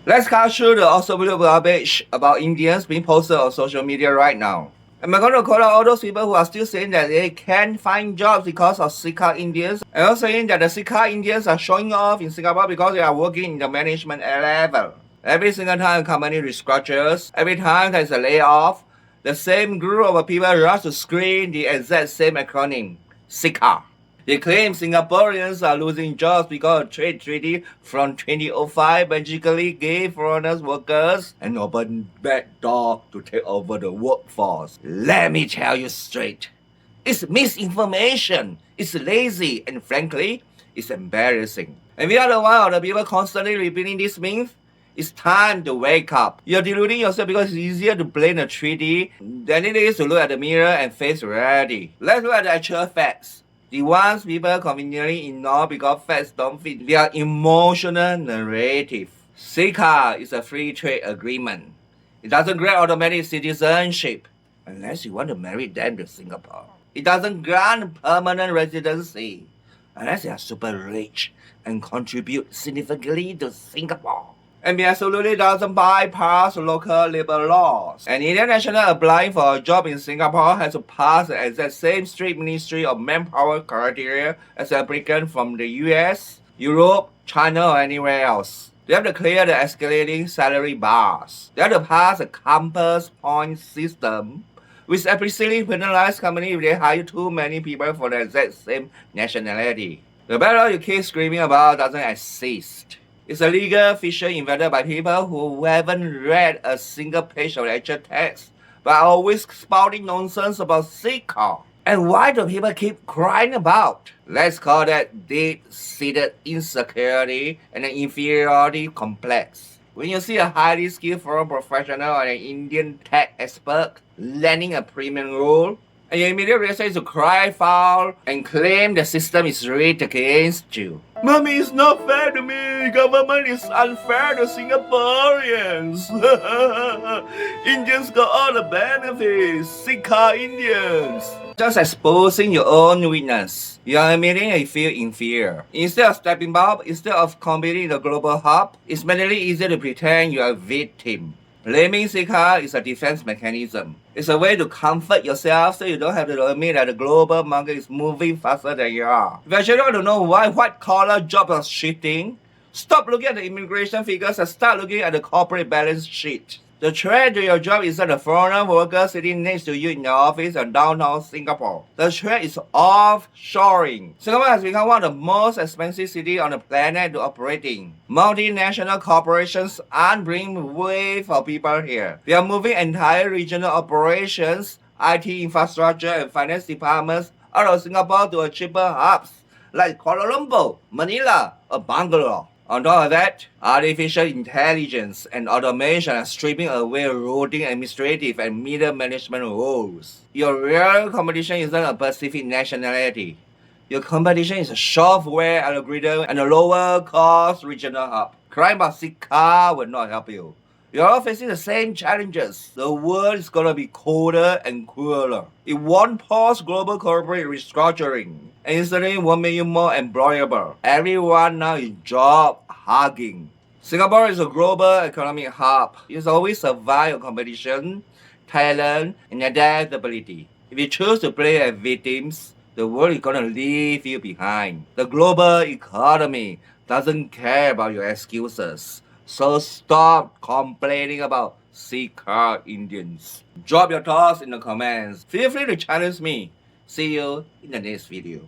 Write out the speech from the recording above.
Let's cut through the absolute garbage about Indians being posted on social media right now. Am I going to call out all those people who are still saying that they can't find jobs because of CECA Indians? And also saying that the CECA Indians are showing off in Singapore because they are working in the management level. Every single time a company restructures, every time there's a layoff, the same group of people rush to scream the exact same acronym, CECA. They claim Singaporeans are losing jobs because a trade treaty from 2005 magically gave foreigners workers an open back door to take over the workforce. Let me tell you straight. It's misinformation, it's lazy, and frankly, it's embarrassing. And we are the one of the people constantly repeating this myth. It's time to wake up. You're deluding yourself because it's easier to blame the treaty than it is to look at the mirror and face reality. Let's look at the actual facts. The ones people conveniently ignore because facts don't fit their emotional narrative. CECA is a free trade agreement. It doesn't grant automatic citizenship unless you want to marry them to Singapore. It doesn't grant permanent residency unless they are super rich and contribute significantly to Singapore. And it absolutely doesn't bypass local labor laws. An Indian national applying for a job in Singapore has to pass the exact same strict Ministry of Manpower criteria as an applicant from the US, Europe, China, or anywhere else. They have to clear the escalating salary bars. They have to pass a compass point system, which explicitly penalizes companies if they hire too many people for the exact same nationality. The battle you keep screaming about doesn't exist. It's a legal feature invented by people who haven't read a single page of the actual text, but are always spouting nonsense about CECA. And why do people keep crying about? Let's call that deep-seated insecurity and an inferiority complex. When you see a highly skilled foreign professional or an Indian tech expert landing a premium role, and your immediate reaction is to cry foul and claim the system is rigged against you. Mommy, it's not fair to me. Government is unfair to Singaporeans. Indians got all the benefits. CECA Indians. Just exposing your own weakness. You are admitting you feel inferior. Instead of stepping up, instead of competing in the global hub, it's mainly easier to pretend you are a victim. Blaming CECA is a defense mechanism. It's a way to comfort yourself so you don't have to admit that the global market is moving faster than you are. If you actually want to know why white-collar jobs are shifting, stop looking at the immigration figures and start looking at the corporate balance sheet. The threat to your job isn't a foreign worker sitting next to you in the office in downtown Singapore. The threat is offshoring. Singapore has become one of the most expensive cities on the planet to operate in. Multinational corporations aren't bringing wave of people here. They are moving entire regional operations, IT infrastructure, and finance departments out of Singapore to cheaper hubs like Kuala Lumpur, Manila, or Bangalore. On top of that, artificial intelligence and automation are stripping away routine administrative and middle management roles. Your real competition isn't a specific nationality. Your competition is a software algorithm and a lower cost regional hub. Crying about CECA will not help you. You're all facing the same challenges. The world is gonna be colder and cooler. It won't pause global corporate restructuring. And instantly won't make you more employable. Everyone now is job hugging. Singapore is a global economic hub. It's always survive competition, talent, and adaptability. If you choose to play as victims, the world is gonna leave you behind. The global economy doesn't care about your excuses. So stop complaining about CECA Indians. Drop your thoughts in the comments. Feel free to challenge me. See you in the next video.